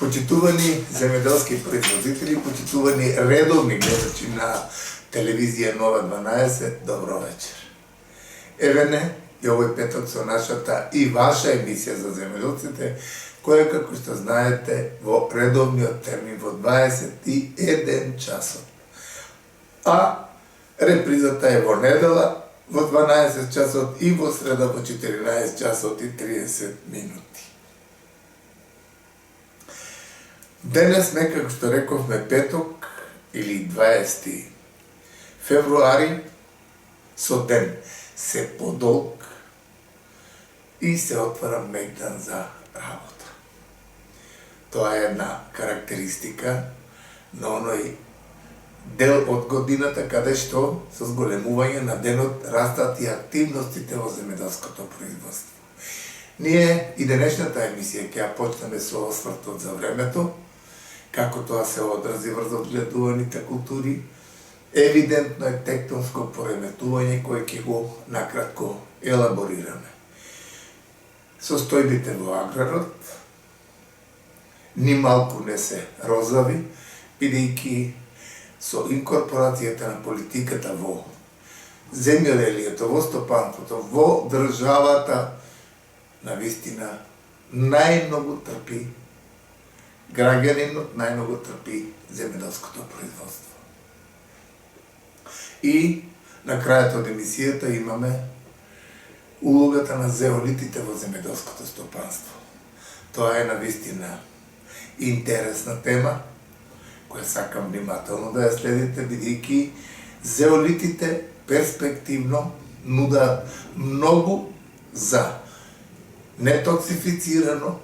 Почитувани земјоделски производители, почитувани редовни гледачи на телевизија Нова 12, добро вечер. Еве не, и овој петок со нашата и ваша емисија за земјоделците, која, како што знаете, во редовниот термин во 21 часот. А репризата е во недела во 12 часот и во среда во 14 часот и 30 минути. Денес сме, како што рековме, петок или 20 февруари, со ден се подолг и се отвара мегдан за работа. Тоа е една карактеристика на оној дел од годината каде што со зголемување на денот растат и активностите во земјоделското производство. Ние и денешната емисија ќе ја почнеме со освртот за времето, како тоа се одрази врз одгледуваните култури. Евидентно е тектонско пореметување кој ќе го накратко елаборираме. Состојбите во аграрот ни малку не се розави, бидејќи со инкорпорацијата на политиката во земјоделието, во стопанството, во државата, навистина најмногу трпи граѓанинот, најмногу трпи земјоделското производство. И на крајот од емисијата имаме улогата на зеолитите во земјоделското стопанство. Тоа е навистина интересна тема, која сакам внимателно да ја следите, бидејќи зеолитите перспективно нудаат многу за нетоксифицирано,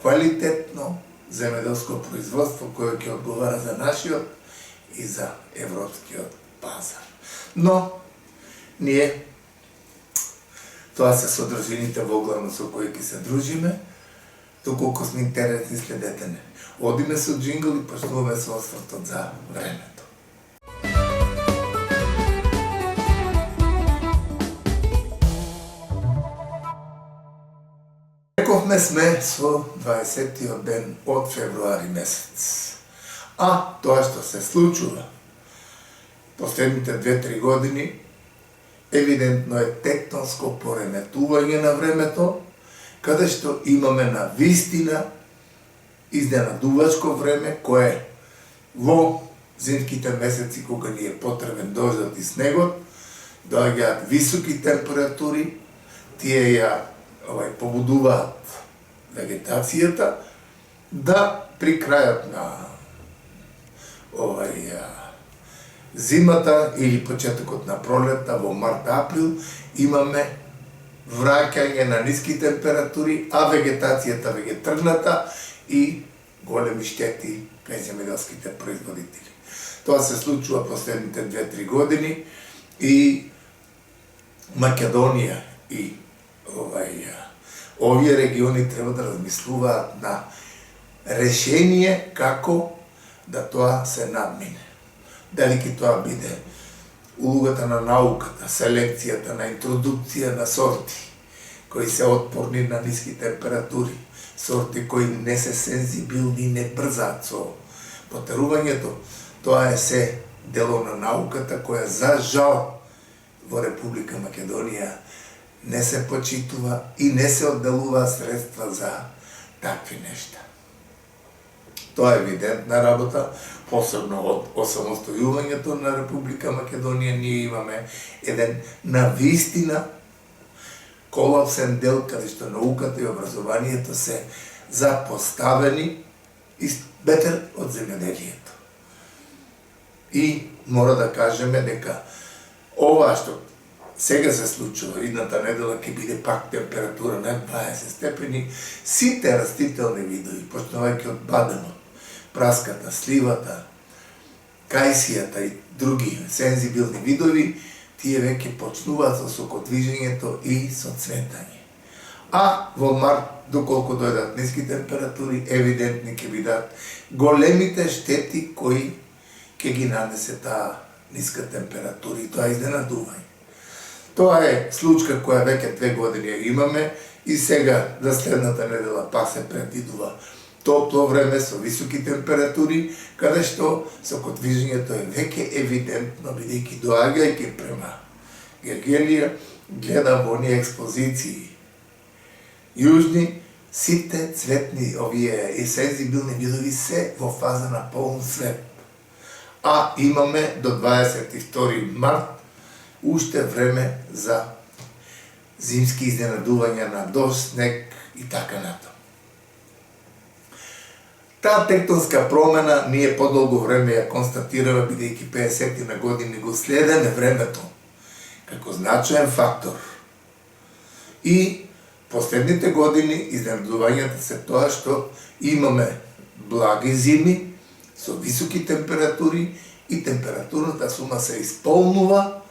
квалитетно земјоделско производство кое ќе одговара за нашиот и за европскиот пазар. Но ние тоа се содржините воглавно со кои ќе се дружиме, доколку сме интересни, следете не. Одиме со джингл и почнуваме со освртот за времето. Рековме сме со 20-тиот ден од февруари месец. А тоа што се случува последните 2-3 години, евидентно е тектонско пореметување на времето, каде што имаме на вистина изненадувачко време, кое во зимските месеци, кога ни е потребен дождот и снегот, доаѓаат високи температури, тие ја побудуваат вегетацијата да при крајот на зимата или почетокот на пролетта во март-април имаме враќање на ниски температури, а вегетацијата веќе тргната и големи штети кај земјоделските производители. Тоа се случува последните 2-3 години и Македонија и овие региони треба да размислуваат на решение како да тоа се надмине. Дали ќе тоа биде улогата на науката, селекцијата, на интродукција на сорти кои се отпорни на ниски температури, сорти кои не се сензибилни и не брзаат со потерувањето, тоа е се дело на науката која за жал во Република Македонија не се почитува и не се одделува средства за такви нешта. Тоа е евидентна работа, посебно од осамостојувањето на Република Македонија, ние имаме еден навистина колапсен дел каде што науката и образованието се запоставени и бетер од земјоделието. И мора да кажеме дека ова што сега се случува, идната недела ќе биде пак температура над 20 степени, сите растителни видови, почнувајќи од бадемот, праската, сливата, кајсијата и други сензибилни видови, тие веќе почнуваат со сокодвижењето и со цветање. А во март, доколку дојдат ниски температури, евидентни ќе бидат големите штети кои ќе ги нанесе таа ниска температура и тоа изненадување. Тоа е случка која веќе 2 години ја имаме и сега за следната недела пак се предвидува топло време со високи температури, каде што сокодвижењето е веќе евидентно, бидејќи доаѓајќи према Гергелија, гледам во оние експозиции јужни, сите цветни овие сензибилни видови се во фаза на полн цвет. А имаме до 22 март уште време за зимски изненадувања на дожд, снег и така натаму. Таа тектонска промена ние подолго време ја констатираме, бидејќи 50 на години го следеме времето како значаен фактор. И последните години изненадувањата се тоа што имаме благи зими со високи температури и температурната сума се исполнува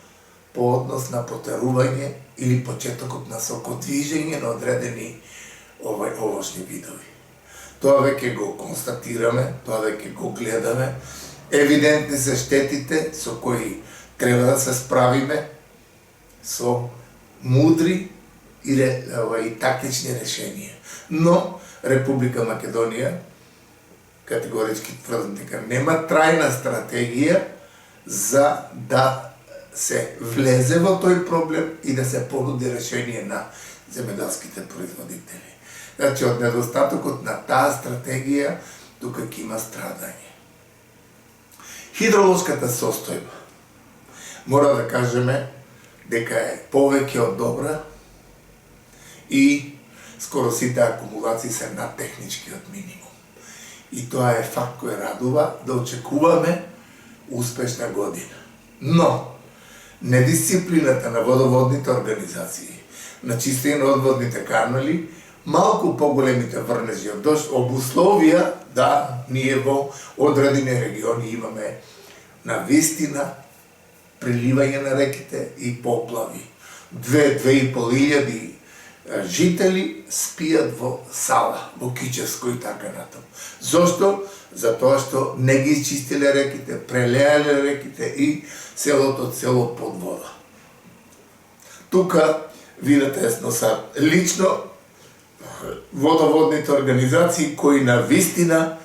по однос на потерување или почетокот на сокодвижење на одредени овошни видови. Тоа веќе го констатираме, тоа веќе го гледаме. Евидентни се штетите со кои треба да се справиме со мудри и тактични решенија. Но Република Македонија категорички тврдам дека нема трајна стратегија за да се влезе во тој проблем и да се понуди решение на земјоделските производители. Значи, од недостатокот на таа стратегија, тука ќе има страдање. Хидролошката состојба, мора да кажеме дека е повеќе од добра и скоро сите акумулации се над техничкиот минимум. И тоа е факт кој радува да очекуваме успешна година. Но, недисциплината на водоводните организации, на чистење на одводните канали, малку поголемите врнежи од дожд обусловија да ние во одредени региони имаме навистина преливање на реките и поплави. 2-2.500 жители спијат во Сала, во Кичевско и така натаму. Зошто? Затоа што не ги изчистиле реките, прелеале реките и селото цело под вода. Тука видите са лично водоводните организации кои на вистина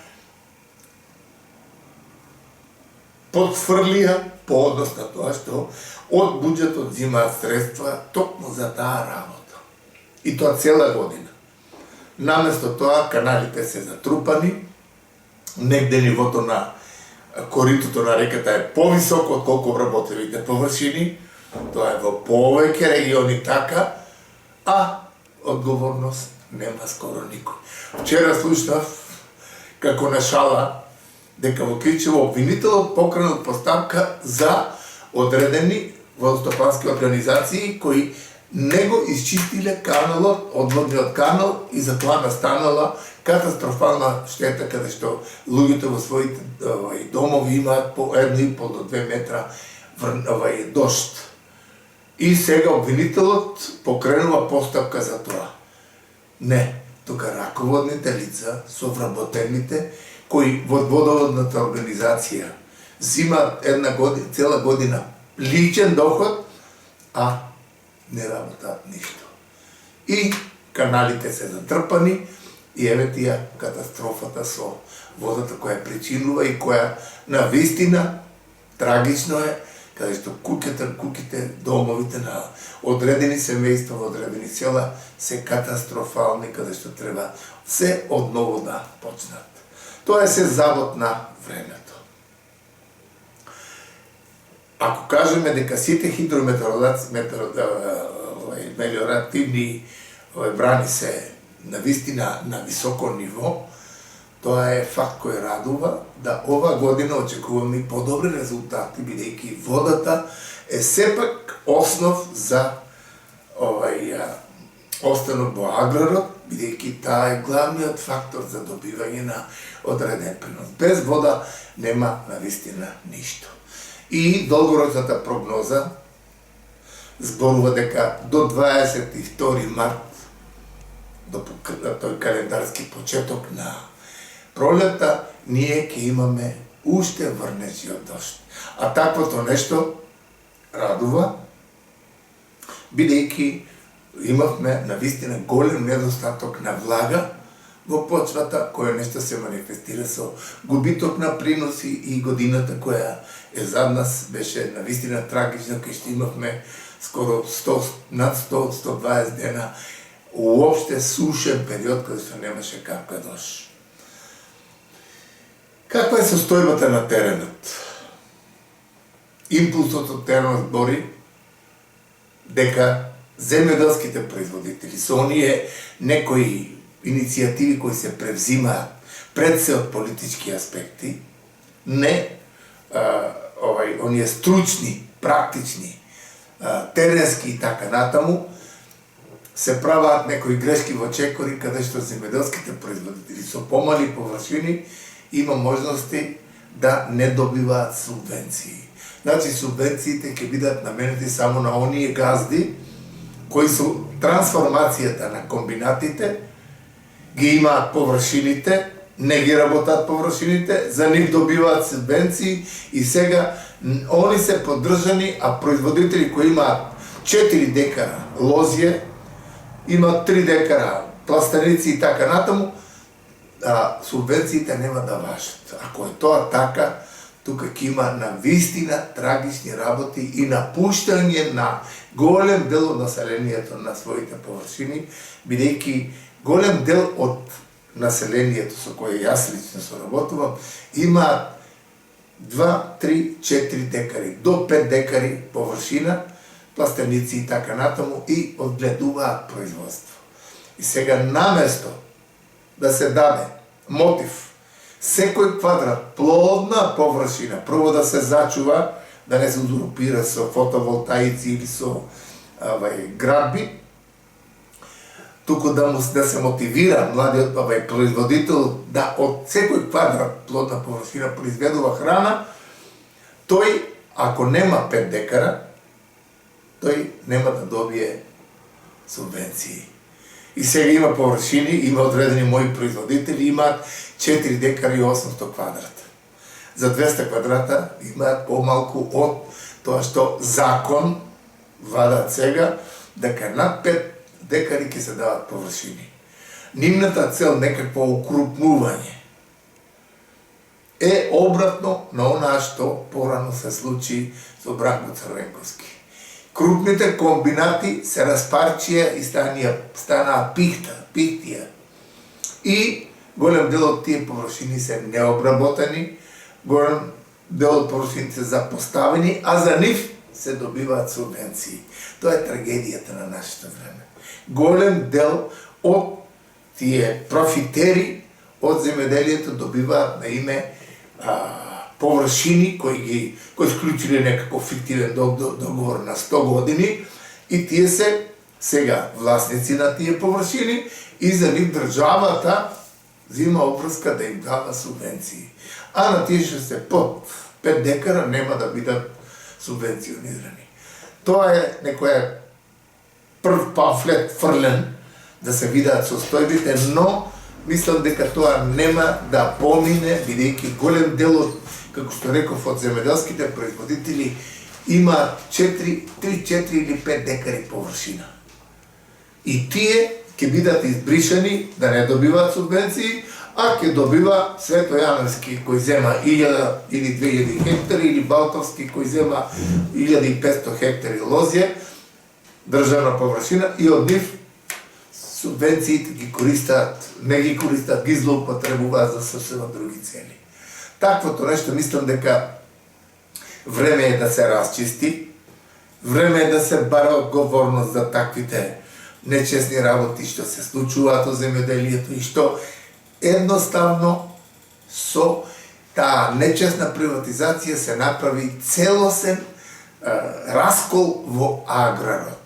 потврлија по однос на тоа што од буџетот земаат средства токму за таа работа. И тоа цела година. Наместо тоа каналите се затрупани, негде нивото на коритото на реката е повисоко од колку обработливите површини, тоа е во повеќе региони така, а одговорност нема скоро никој. Вчера слушнав како на шала дека во Кичево обвинителот покренал постапка за одредени водостопански организации кои не го изчистиле каналот, одводниот канал и затоа настанала катастрофална штета каде што луѓето во своите домови имаат по 1,5 до 2 метра дожд. И сега обвинителот покренува постапка за тоа. Не, тука раководните лица со вработените кои во водоводната организација зимаат цела година личен доход, а не работаат ништо. И каналите се затрпани и еве тие катастрофата со водата која причинува и која навистина трагично е, каде што куќите, домовите на одредени семејства во одредени села се катастрофални, каде што треба се одново да почнат. Тоа е се завод на времето. Ако кажеме дека сите мелиоративни брани се навистина на високо ниво, тоа е факт кој радува да ова година очекуваме и подобри резултати, бидејќи водата е сепак основ за останок во аграрот, бидејќи таа е главниот фактор за добивање на одреден принос. Без вода нема навистина ништо. И долгорочната прогноза зборува дека до 22 март, до тој календарски почеток на пролета, ние ќе имаме уште врнежи од дожд. А таквото нешто радува, бидејќи имавме навистина голем недостаток на влага во почвата, која нешто се манифестира со губиток на приноси и годината која е зад нас беше навистина трагична, кај што имавме скоро 100, над 100-120 дена уопште сушен период каде што немаше капка дош. Каква е состојбата на теренот? Импулсот од теренот збори дека земјоделските производители со оние некои иницијативи кои се превзимаат пред се од политички аспекти, не оние стручни, практични, теренски и така натаму, се праваат некои грешки во чекори каде што земјоделските производители со помали површини има можности да не добиваат субвенции. Значи субвенциите ќе бидат наменети само на оние газди кои со трансформацијата на комбинатите ги имаат површините, не ги работат површините, за нив добиваат субвенции и сега они се поддржани, а производители кои имаат 4 декара лозје, имаат 3 декара пластаници и така натаму, субвенциите нема да важат. Ако е тоа така, тука ќе има навистина трагични работи и напуштање на голем дел од населението на своите површини, бидејќи голем дел од населението со кое јас лично соработувам имаат 2, 3, 4 декари, до 5 декари површина, пластеници и така натаму и одгледуваат производство. И сега наместо да се даде мотив секој квадрат плодна површина прво да се зачува, да не се узурпира со фотоволтаици или со градби, туку да се мотивира младиот производител да од секој квадрат плодна површина произведува храна, тој, ако нема 5 декара, тој нема да добие субвенции. И сега има површини, има одредени мои производители, имаат 4 декари и 800 квадрата. За 200 квадрата имаат помалку од тоа што закон владат сега, дека над 5 декари ќе се дават површини. Нивната цел некакво укрупнување е обратно на онаа што порано се случи со Бранко Црвенковски. Крупните комбинати се распарчија и станаа пихтија. И голем дел од тие површини се необработени, голем дел од површините се запоставени, а за нив се добиваат субвенции. Тоа е трагедијата на нашето време. Голем дел од тие профитери од земјоделието добиваат на име површини кои склучиле некаков фиктивен договор на 100 години и тие се сега власници на тие површини и за нив државата зима обврска да им дава субвенции. А на тие што се под 5 декара нема да бидат субвенционирани. Тоа е некоја прв памфлет фрлен да се видат состојбите, но мислам дека тоа нема да помине, бидејќи голем дел од, како што реков, од земјоделските производители има 3, 4 или 5 декари површина. И тие ќе бидат избришани да не добиваат субвенции, а ќе добива Свето Јаневски кој зема 1000 или 2000 хектари или Балтовски кој зема 1500 хектари лозје, државна површина и од нив субвенциите ги користат, не ги користат, ги злоупотребуваат за сосема други цели. Таквото нешто мислам дека време е да се расчисти, време е да се бара одговорност за таквите нечестни работи што се случуваат во земјоделието и што едноставно со таа нечестна приватизација се направи целосен раскол во аграрот.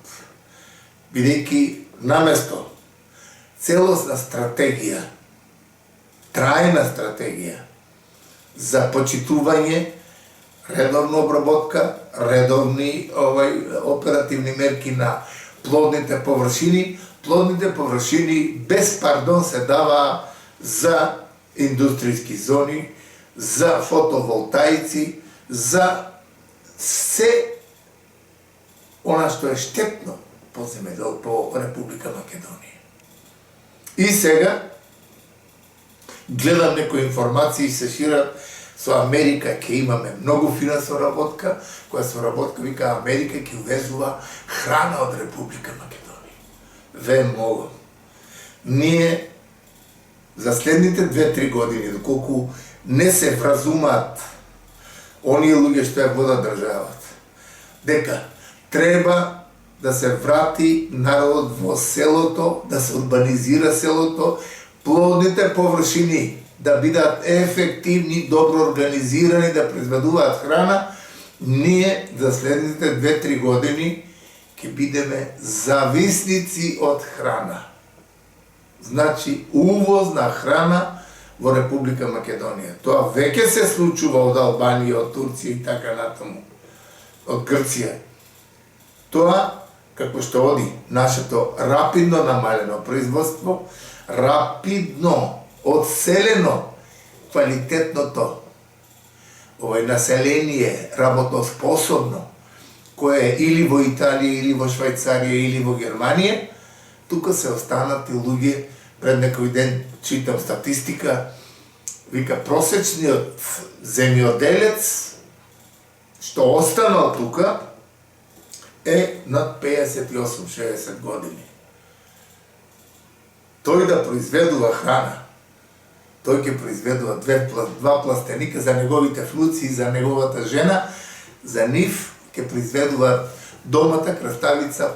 Бидејќи наместо целосна стратегија, трајна стратегија за почитување, редовна обработка, редовни оперативни мерки на плодните површини без пардон се дава за индустријски зони, за фотоволтаици, за се она што е штетно по Република Македонија. И сега гледам некои информации се шират со Америка ќе имаме многу фина соработка, која соработка вика Америка ќе увезува храна од Република Македонија. Ве молам. Ние за следните 2-3 години, доколку не се вразумат оние луѓе што ја водат државата, дека треба да се врати народот во селото, да се урбанизира селото, плодните површини да бидат ефективни, добро организирани, да произведуваат храна, ние за следните 2-3 години ќе бидеме зависници од храна. Значи, увоз на храна во Република Македонија. Тоа веќе се случува од Албанија, од Турција и така натаму, од Грција. Тоа, како што оди нашето рапидно намалено производство, рапидно одселено квалитетното население работоспособно, кое е или во Италија, или во Швајцарија, или во Германија, тука се останати луѓе. Пред некој ден читам статистика, вика просечниот земјоделец што останал тука е над 58-60 години. Тој да произведува храна, тој ќе произведува два пластеника за неговите внуци и за неговата жена, за нив ќе произведува домата, краставица,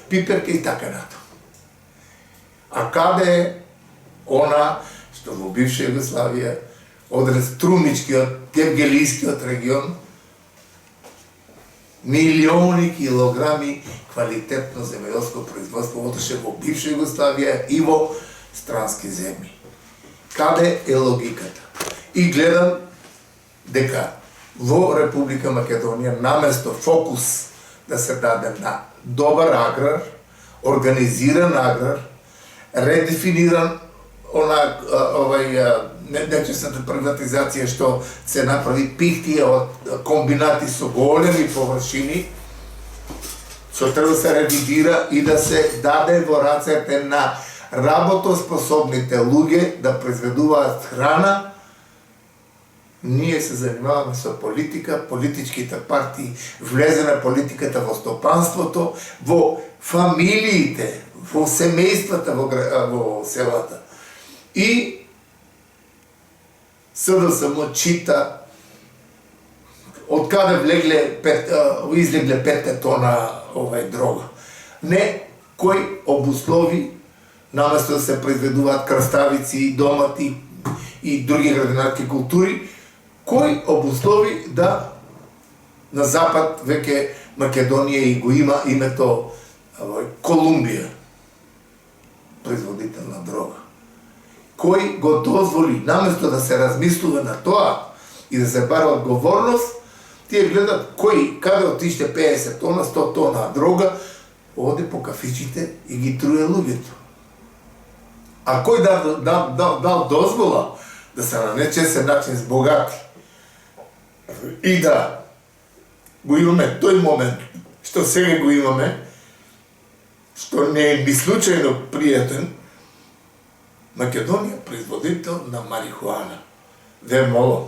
пиперка и така натаму. А каде е она што во бивша Југославија, одред Струмичкиот, Гевгелискиот регион, милиони килограми квалитетно земјоделско производство отише во бивша Југославија и во странски земји. Каде е логиката? И гледам дека во Република Македонија наместо фокус да се даде на добар аграр, организиран аграр, редефиниран нечесната приватизација што се направи пихтија од комбинати со големи површини, што треба да се ревидира и да се даде во рацете на работоспособните луѓе да произведуваат храна. Ние се занимаваме со политика, политичките партии влезе на политиката во стопанството, во фамилиите, во семејствата во селата. И СДСМ чита од каде излегле 5 тона дрога. Не, кој обуслови, наместо да се произведуваат краставици, домати и други градинарски култури, кој обуслови да на запад веќе Македонија и го има името Колумбија, производител на дрога. Кој го дозволи, наместо да се размислува на тоа и да се бара одговорност, тие гледат кој, каде отиште 50 тона, 100 тона дрога, оде по кафичите и ги труе луѓето. А кој дал дозвола да се на нечесен начин збогати и да го имаме тој момент, што сега го имаме, што не е ни случајно пријатен, Македонија производител на марихуана. Ве молам,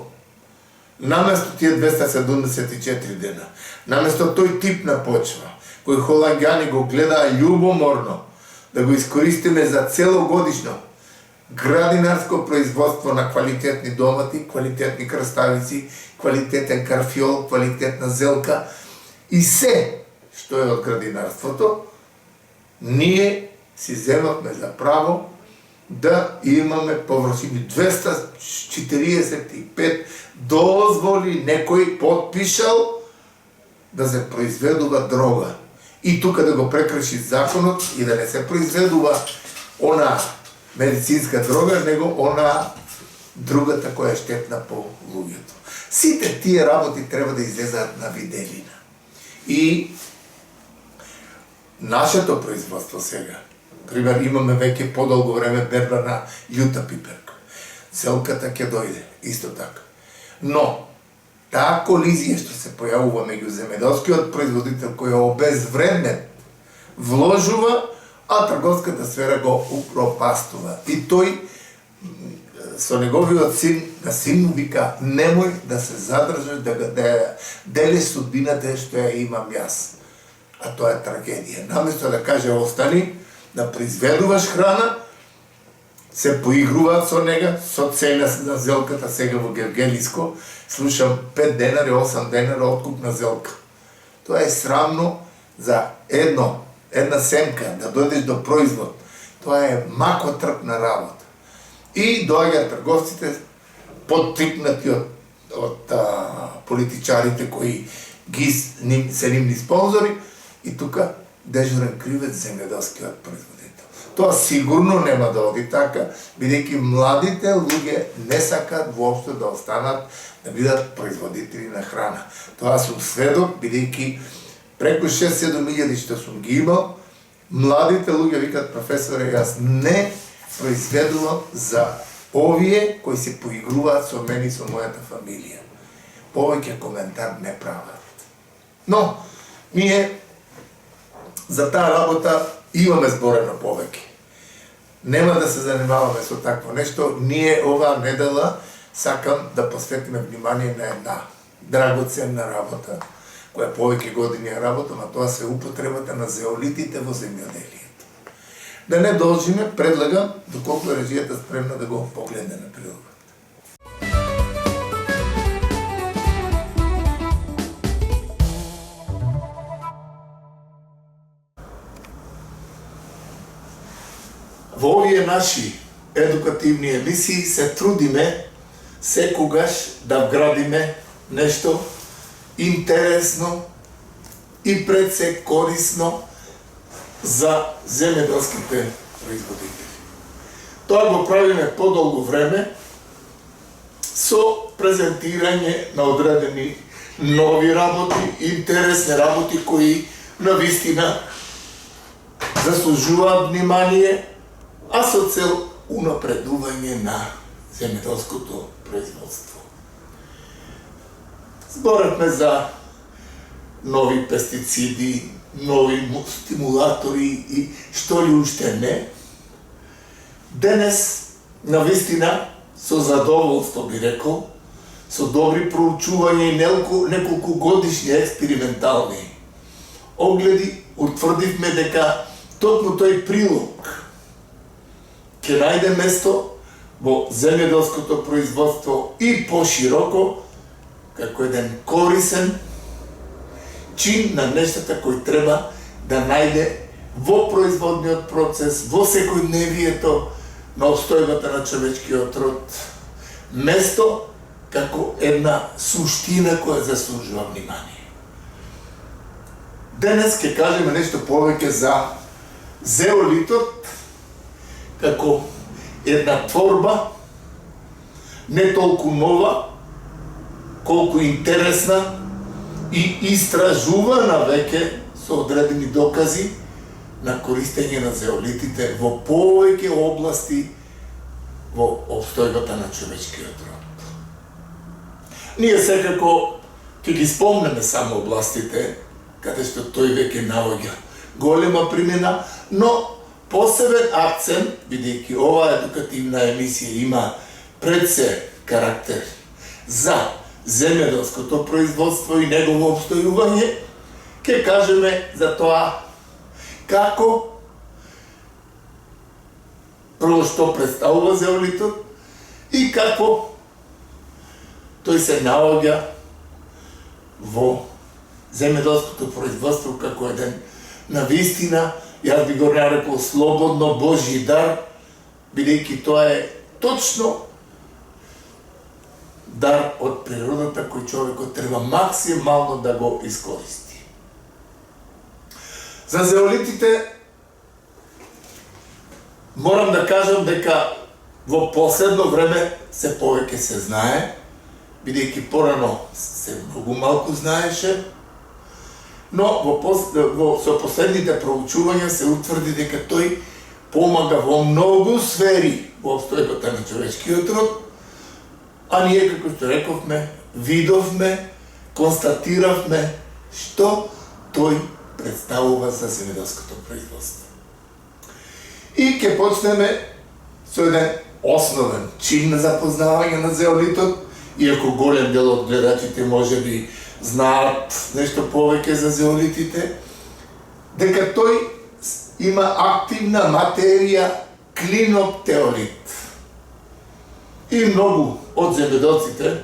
наместо тие 274 дена, наместо тој тип на почва, кој холанѓани го гледаа љубоморно, да го искористиме за целогодишно градинарско производство на квалитетни домати, квалитетни краставици, квалитетен карфиол, квалитетна зелка и се што е од градинарството, ние си земавме за право да имаме површини 245 дозволи, некој подпишал да се произведува дрога. И тука да го прекрши законот и да не се произведува она медицинска дрога, него она другата која е штетна по луѓето. Сите тие работи треба да излезат на виделина. И нашето производство сега, пример, имаме веќе подолго време берба на љута пиперка. Зелката ќе дојде, исто така. Но, таа колизија што се појавува меѓу земјоделскиот производител кој е обезвреднет, вложува, а трговската сфера го упропастува. И тој со неговиот син, на син вика, немој да се задржаш да делиш судбината што ја имам јас. А тоа е трагедија. Наместо да каже остани, да произведуваш храна, се поигруваат со нега, со цена на зелката сега во Гергелиско, слушам 5 денари, 8 денари откуп на зелка. Тоа е срамно за една семка, да дојдеш до производ. Тоа е макотрпна работа. И доаѓаат трговците, поттикнати од политичарите кои се нивни спонзори, и тука дежурен кривец земјоделскиот производител. Тоа сигурно нема да оди така, бидејќи младите луѓе не сакаат воопшто да останат да бидат производители на храна. Тоа сум сведок, бидејќи преку 6-7 илјади што сум ги имал, младите луѓе викаат, професоре, јас не произведувам за овие кои се поигруваат со мене и со мојата фамилија. Повеќе коментар не прават. Но, ние за таа работа имаме зборено повеќе. Нема да се занимаваме со такво нешто. Ние оваа недела сакам да посветиме внимание на една драгоценна работа, која повеќе години ја работам, а тоа се употребата на зеолитите во земјоделието. Да не должиме, предлагам, доколку режијата спремна да го погледне на прилогот. Во овие наши едукативни емисии се трудиме секогаш да вградиме нешто интересно и пред се корисно за земјоделските производители. Тоа го правиме подолго време со презентирање на одредени нови работи, интересни работи кои навистина заслужуваат внимание, а со цел унапредување на земјоделското производство. Зборевме за нови пестициди, нови стимулатори и што ли уште не. Денес, навистина, со задоволство би рекол, со добри проучувања и неколку годишни експериментални огледи, утврдивме дека токму тој прилог ќе најде место во земјоделското производство и пошироко, како еден корисен чин на нештата кои треба да најде во производниот процес, во секојдневието на обстојбата на човечкиот род, место како една суштина која заслужува внимание. Денес ќе кажеме нешто повеќе за зеолитот како една творба не толку нова, колку интересна и истражувана веќе со одредени докази на користење на зеолитите во повеќе области во обстојбата на човечкиот род. Ние секако ќе ги спомнеме само областите каде што тој веќе наоѓа голема примена, но посебен акцент, бидејќи оваа едукативна емисија има пред се карактер за земјоделското производство и негово обстојување, ќе кажеме за тоа како прво што представува зеолитот и како тој се наоѓа во земјоделското производство како еден навистина, јас би го нарекол слободно Божји дар, бидејќи тоа е точно дар од природата кој човекот треба максимално да го искористи. За зеолитите морам да кажам дека во последно време се повеќе се знае, бидејќи порано се многу малку знаеше, но со последните проучувања се утврди дека тој помага во многу сфери во обстојбата на човечкиот род, а ние, како што рековме, видовме, констатиравме што тој представува за земјоделското производство. И ќе почнеме со еден основен чин за познавање на зеолитот, иако голем дел од гледачите може би знаат нешто повеќе за зеолитите, дека тој има активна материја клиноптеолит. И многу од земјоделците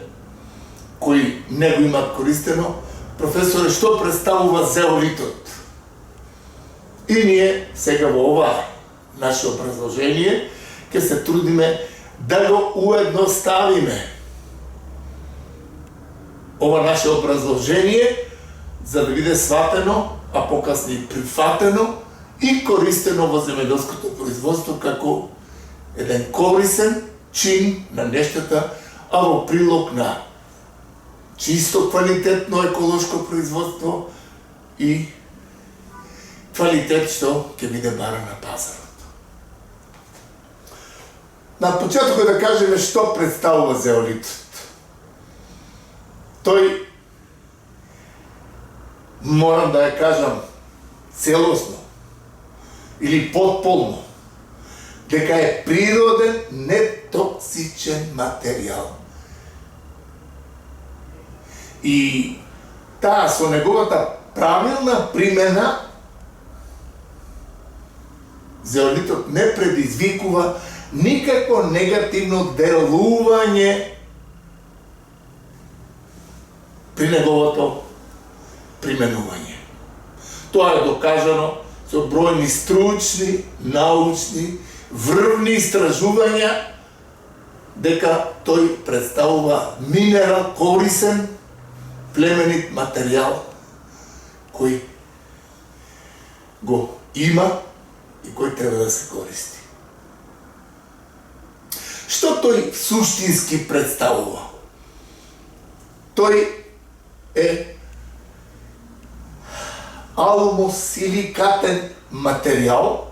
кои не го имат користено, професоре, што представува зеолитот? И ние сега во ова наше образложение ќе се трудиме да го уедноставиме ова наше образложение за да биде сватено, а покасно и прифатено и користено во земјоделското производство како еден корисен чин на нештата, а во прилог на чисто квалитетно еколошко производство и квалитет што ќе биде бара на пазарот. На почетокот да кажеме што представува зеолитот. Тој, морам да ја кажам целосно или потполно, дека е природен нетоксичен материјал. И таа со неговата правилна примена зеолитот не предизвикува никакво негативно делување при неговото применување. Тоа е докажано со бројни стручни, научни, врвни истражувања дека тој представува минерал корисен, племенит материјал кој го има и кој треба да се користи. Што тој суштински представува? Тој е алумосиликатен материјал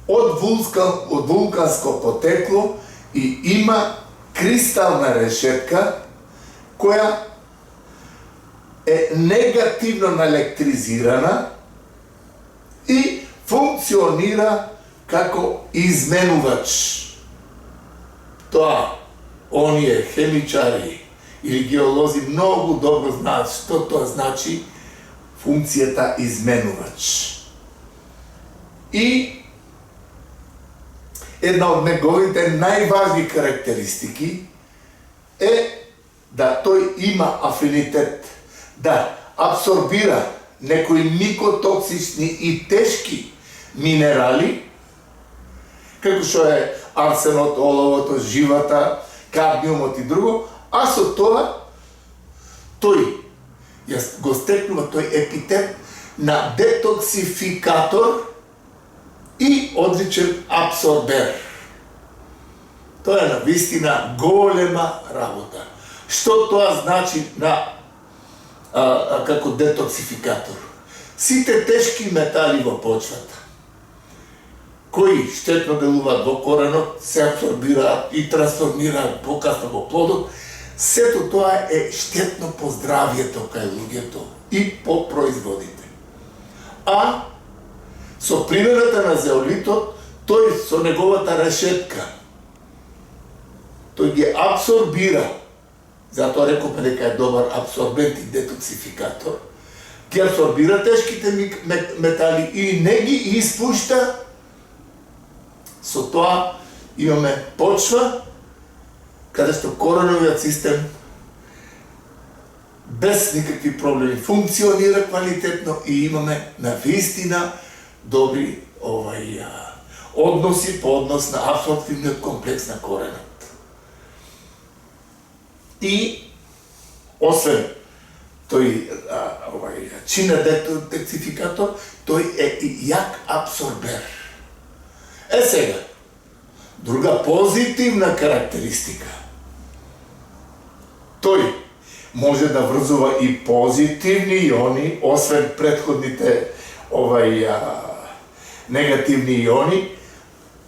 од вулканско потекло и има кристална решетка која е негативно наелектризирана и функционира како изменувач. Тоа, оние хемичари или геолози многу добро знаат што тоа значи функцијата изменувач. И една од неговите најважни карактеристики е да тој има афинитет да абсорбира некои микотоксични и тешки минерали, како што е арсенот, оловото, живата, кадмиумот и друго, а со тоа тој го стекнува тој епитет на детоксификатор и одличен абсорбер. Тоа е навистина голема работа. Што тоа значи како детоксификатор? Сите тешки метали во почвата, кои штетно делуваат во коренот, се абсорбираат и трансформираат покасно во плодот, сето тоа е штетно по здравјето кај луѓето и по производите. А со примената на зеолитот, тој со неговата решетка, тој ги абсорбира, затоа рековме дека е добар абсорбент и детоксификатор, ги абсорбира тешките метали и не ги испушта. Со тоа имаме почва каде што кореновиот систем без никакви проблеми функционира квалитетно и имаме навистина добри односи по однос на абсорбтивниот комплекс на коренот. И освен тој чинен детоксификатор, тој е и јак абсорбер. Е сега, друга позитивна карактеристика. Тој може да врзува и позитивни иони, освен претходните негативни иони,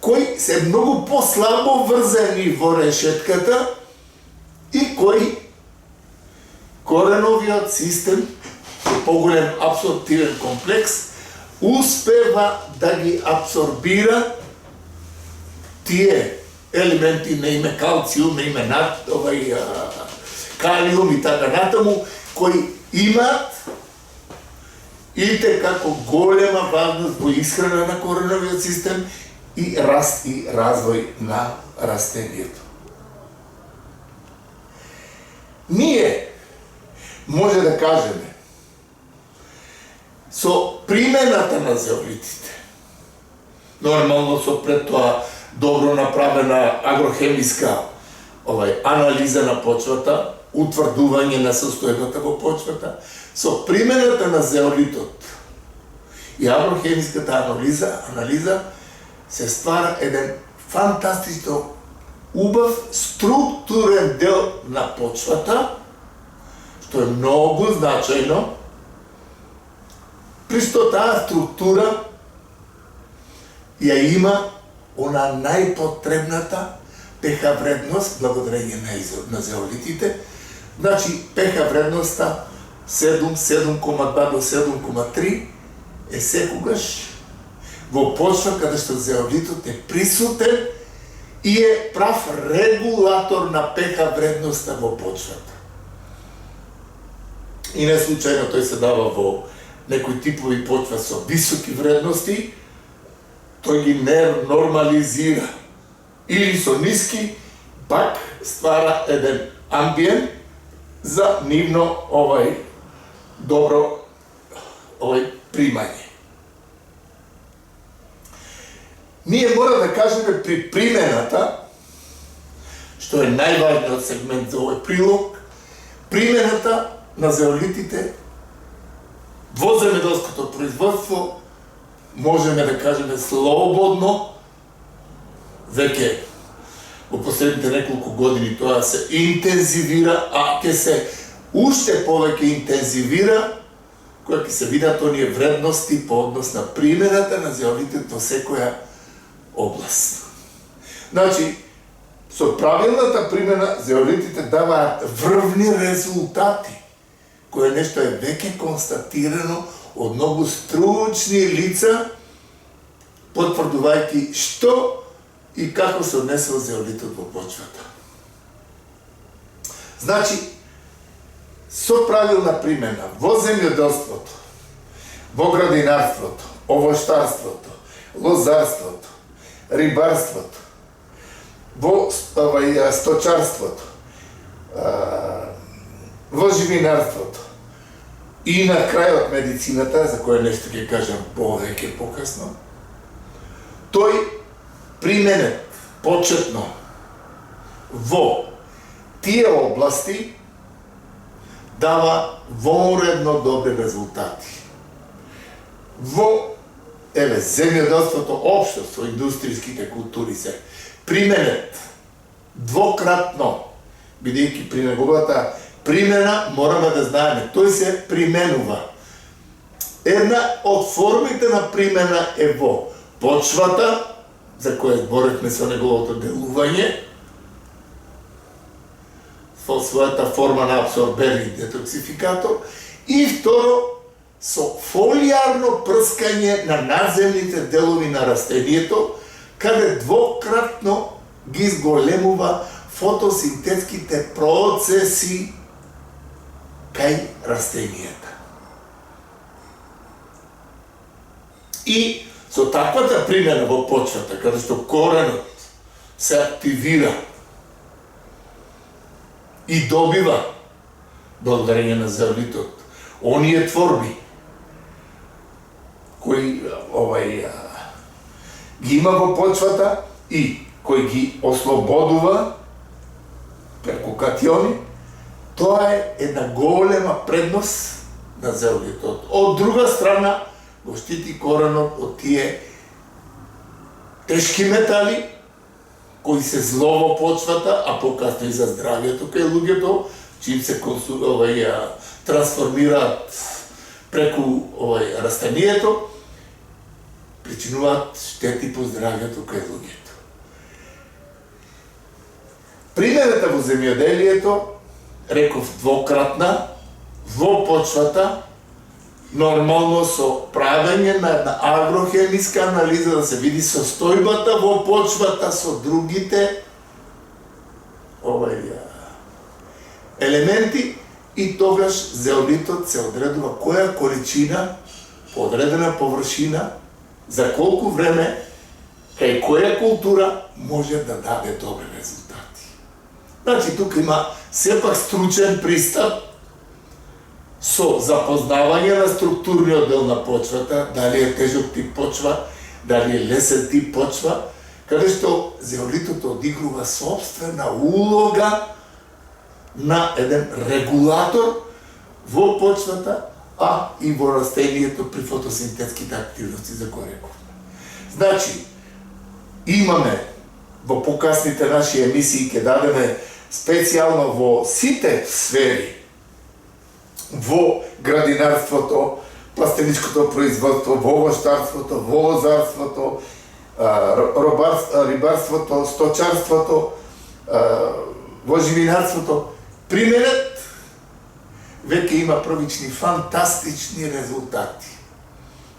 кои се многу послабо врзани во решетката и кои кореновиот систем, поголем абсорбтивен комплекс, успева да ги абсорбира тие елементи на име калциум, на име калиум и така натаму, кои имаат ите како голема важност во исхрана на кореновиот систем и раст и развој на растението. Ние може да кажеме со примената на зеолитите, нормално со пред тоа добро направена агрохемиска анализа на почвата, утврдување на состојбата во почвата, со примената на зеолитот и агрохемиската анализа се ствара еден фантастично убав структурен дел на почвата, што е многу значајно, при што таа структура ја има она најпотребната pH вредност благодарение на зеолитите. Значи pH вредноста 7,2 до 7,3 е секогаш во почва каде што зеолитот е присутен и е прав регулатор на pH вредноста во почвата. И не случајно тој се дава во некои типови почва со високи вредности, тој ги не нормализира. Или со ниски, пак ствара еден амбиент за нивно добро примање. Ние мора да кажеме при примената, што е најважниот сегмент за овој прилог, примената на зеолитите во земјоделското производство можеме да кажеме слободно, веќе во последните неколку години тоа се интензивира, а ќе се уште повеќе интензивира кога ќе се видат оние вредности по однос на примената на зеолитите во секоја област. Значи, со правилната примена зеолитите даваат врвни резултати, кое нешто е веќе констатирано од многу стручни лица, потврдувајќи што и како се однесува зеолитот во почвата. Значи, со правилна примена во земјоделството, во градинарството, овоштарството, лозарството, рибарството, во сточарството, во живинарството и на крајот медицината, за која нешто ќе кажам повеќе покасно, тој применет почетно во тие области дава воуредно добри резултати. Во земјоделството општо со индустријските култури се применет двократно, бидејќи при неговата примена мораме да знаеме, тој се применува. Една од формите на примена е во почвата, за која зборевме со неговото делување, со својата форма на абсорбер и детоксификатор, и второ, со фолиарно прскање на надземните делови на растението, каде двократно ги изголемува фотосинтетските процеси кај растенијата. И со таквата примена во почвата, каде што коренот се активира и добива, благодарение на зеолитот, оние творби кои ги има во почвата и кои ги ослободува преку катиони, тоа е една голема предност на зеолитот. Од друга страна, го штити коренот од тие тешки метали кои се зло во почвата, а покасно и за здравјето кај луѓето, чим се трансформираат преку растението, причинуваат штети по здравјето кај луѓето. Примената во земјоделието, реков двократна, во почвата, нормално со правење на една агрохемиска анализа да се види состојбата во почвата со другите елементи и тогаш зеолитот се одредува која количина по одредена површина за колку време кај која култура може да даде добри резултати. Значи тука има сепак стручен пристап со запознавање на структурниот дел на почвата, дали е тежок тип почва, дали е лесен тип почва, каде што зеолитот одигрува собствена улога на еден регулатор во почвата, а и во растението при фотосинтетските активности за кои рековме. Значи, имаме во покасните наши емисии, ке дадеме специјално во сите сфери, во градинарството, пластеничкото производство, во овощарството, во лозарството, рибарството, сточарството, во живинарството, применет веќе има првични фантастични резултати.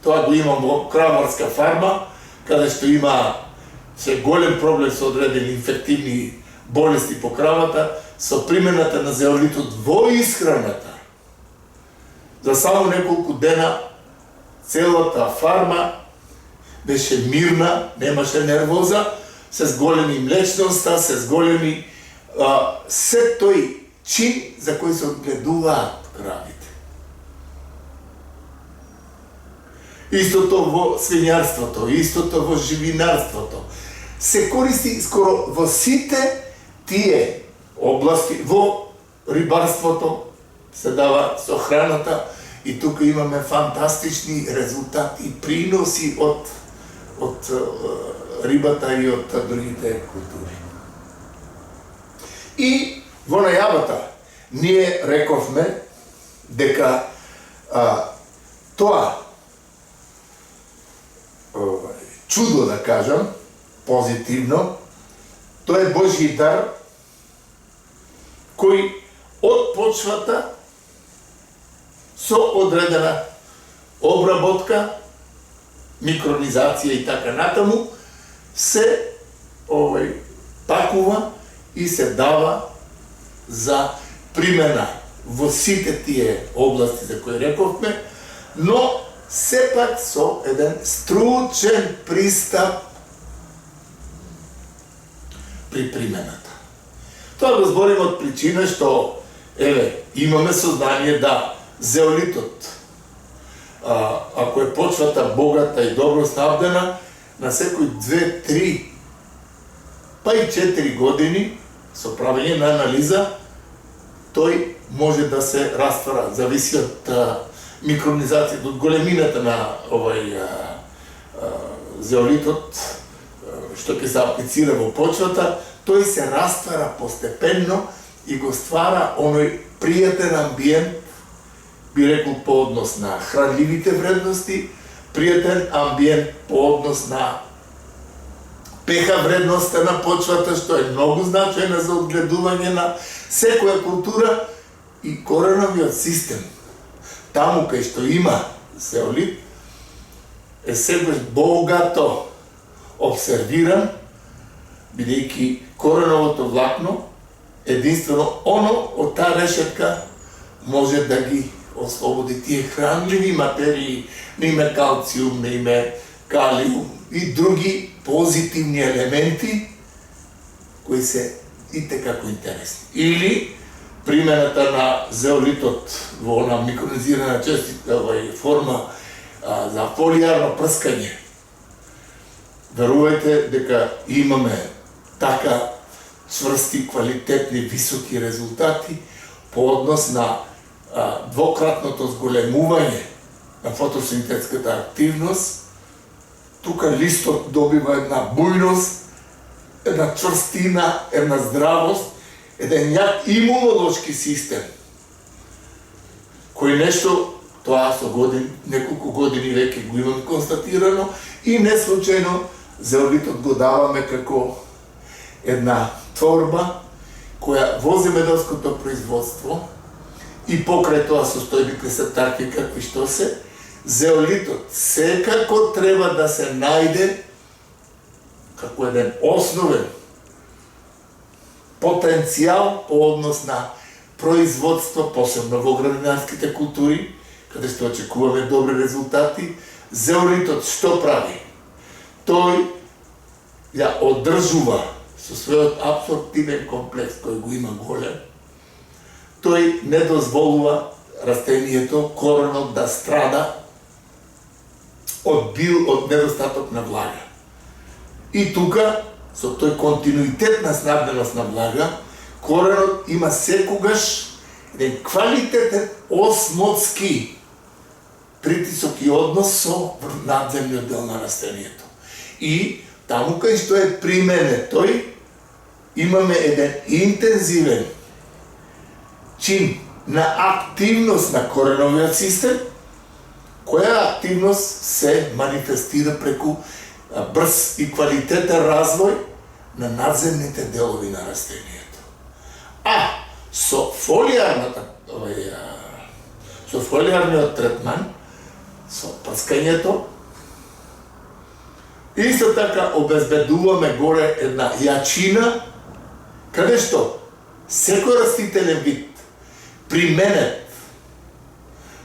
Тоа го имам во краварска фарма, каде што има се голем проблем со одредени инфективни болести по кравата, со примената на зеолитот во исхраната. За само неколку дена целата фарма беше мирна, немаше нервоза, се зголеми млечноста, се зголеми се тој чин за кој се одгледуваат кравите. Истото во свињарството, истото во живинарството. Се користи скоро во сите тие области, во рибарството се дава со храната и тука имаме фантастични резултати, приноси од рибата и од другите култури. И во најавата ние рековме дека тоа чудо, да кажам, позитивно, тоа е Божји дар кој од почвата со одредена обработка, микронизација и така натаму се пакува и се дава за примена во сите тие области за кои рековме, но сепак со еден стручен пристап при примената. Тоа го зборим од причина што имаме сознание да зеолитот, ако е почвата богата и добро снабдена, на секој 2, 3, па и 4 години со правење на анализа, тој може да се раствара, зависи од микронизацијата, од големината на зеолитот, што ќе се аплицира во почвата, тој се раствара постепенно и го ствара оној пријатен амбиент, би рекол по однос на хранливите вредности, пријатен амбиент по однос на pH вредноста на почвата, што е многу значајна за одгледување на секоја култура и кореновиот систем. Таму кај што има зеолит е секогаш богато обсервиран, бидејќи кореновото влакно единствено оно од таа решетка може да ги ослободи тие хранливи материи, на име калциум, на име калиум и други позитивни елементи кои се итекако интересни. Или примената на зеолитот во она микронизирана честита форма за фолијарно прскање. Верувајте дека имаме така чврсти, квалитетни, високи резултати по однос на двократното зголемување на фотосинтетската активност. Тука листот добива една бујност, една чврстина, една здравост, еден јак имунолошки систем, кој нешто, тоа со неколку години веќе го имам констатирано и не случајно зеолитот го даваме како една творба која во земјоделското производство и покрај тоа состојбите се такви какви што се, зеолитот секако треба да се најде како еден основен потенцијал по однос на производство, посебно во градинарските култури, каде што очекуваме добри резултати. Зеолитот што прави? Тој ја одржува со својот абсорптивен комплекс кој го има голем. Тој не дозволува растението, коренот да страда од недостаток на влага. И тука, со тој континуитет на снабденост на влага, коренот има секогаш еден квалитетен осмотски притисок и однос со надземниот дел на растението. И таму кај што е примене тој, имаме еден интензивен чин на активност на кореновиот систем, која активност се манифестира преку брз и квалитетен развој на надземните делови на растението. А со фолијарниот третман, со прскањето, исто така обезбедуваме горе една јачина, каде што секој растителен вид применет,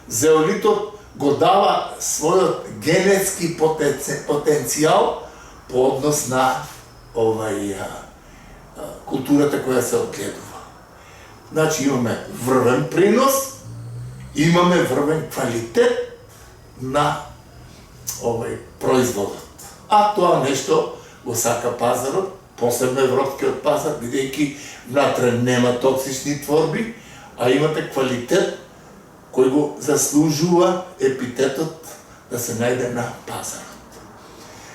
зеолитот го дава својот генетски потенцијал по однос на културата која се одгледува. Значи имаме врвен принос, имаме врвен квалитет на производот. А тоа нешто го сака пазарот, посебно европскиот пазар, бидејќи внатре нема токсични творби, а имате квалитет кој го заслужува епитетот да се најде на пазарот.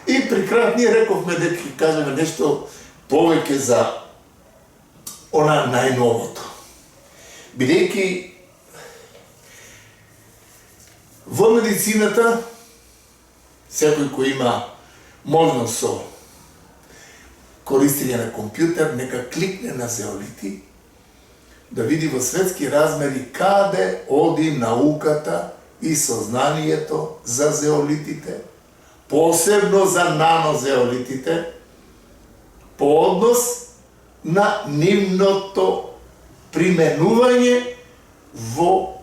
И при крајот ние рековме дека ќе кажеме нешто повеќе за она најновото. Бидејќи во медицината секој кој има можност со користење на компјутер, нека кликне на зеолити, да види во светски размери каде оди науката и сознанието за зеолитите, посебно за нанозеолитите, по однос на нивното применување во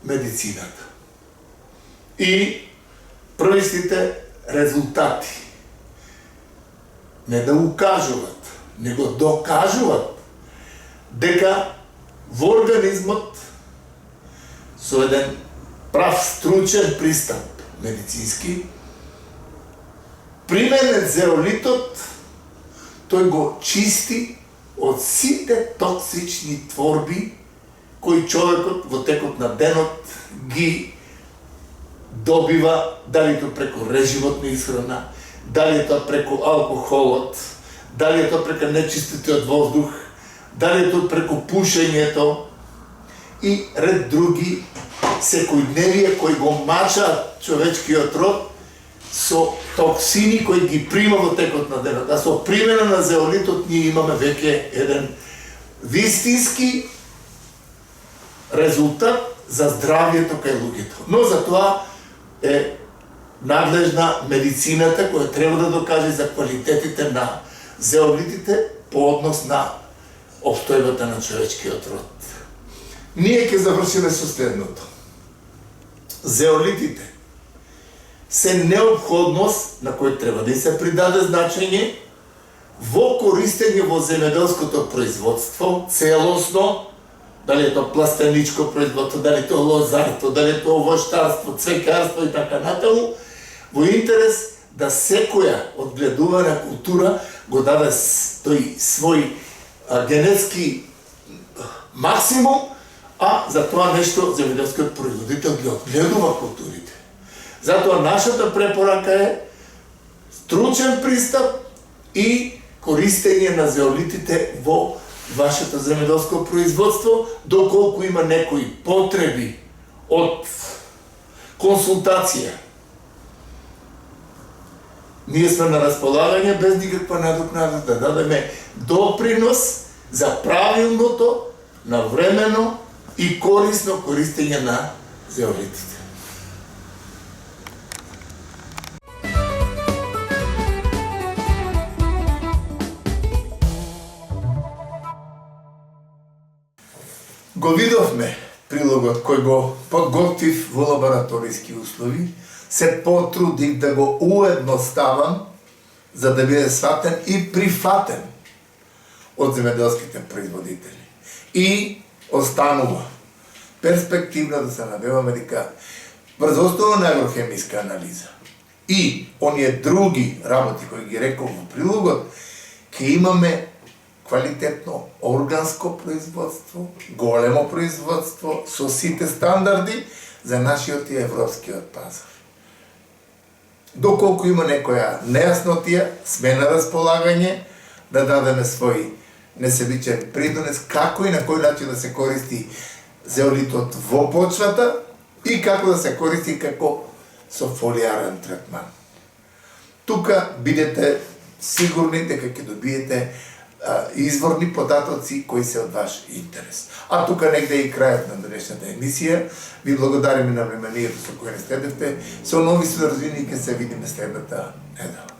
медицината. И првистите резултати не да укажуват, него докажуват дека во организмот со еден прав стручен пристап медицински применет зеолитот, тој го чисти од сите токсични творби кои човекот во текот на денот ги добива, дали тоа преку реживотна исхрана, дали тоа преку алкохолот, дали тоа преку нечиститиот воздух, дали тоа преку пушењето и ред други секојдневие кои го мачаат човечкиот род со токсини кои ги прима во текот на денот. А со примена на зеолитот ние имаме веќе еден вистински резултат за здравјето кај луѓето. Но за тоа е надлежна медицината која треба да докаже за квалитетите на зеолитите по однос на обстојбата на човечкиот род. Ние ќе завршиме со следното. Зеолитите се неопходност на кој треба да се придаде значење во користење во земјоделското производство целосно, дали е тоа пластеничко производство, дали е тоа лозарство, дали е тоа овоштарство, цвекарство и така натаму, во интерес да секоја одгледувана култура го даде тој свој генетски максимум, а за тоа нешто земјоделскиот производител ги одгледува културите. Затоа нашата препорака е стручен пристап и користење на зеолитите во вашето земјоделско производство, доколку има некои потреби од консултација. Ние сме на располагање без никаква надокнада да дадеме допринос за правилното, навремено и корисно користење на зеолитите. Го видовме прилогот кој го подготвив во лабораториски услови, се потрудив да го уедноставам за да биде сватен и прифатен од земеделските производители. И останува перспективно да се надеваме дека врз основа на агрохемиска анализа и оние други работи кои ги реков во прилогот, ќе имаме квалитетно органско производство, големо производство со сите стандарди за нашиот и европскиот пазар. Доколку има некоја нејаснотија, сме на располагање да дадеме свој несебичен придонес како и на кој начин да се користи зеолитот во почвата и како да се користи како со фолиарен третман. Тука бидете сигурни дека ќе добиете изворни податоци кои се од ваш интерес. А тука негде и крајот на денешната емисија. Ви благодариме на вниманието со кое не следевте. Со нови содржини ќе се видиме следната недела.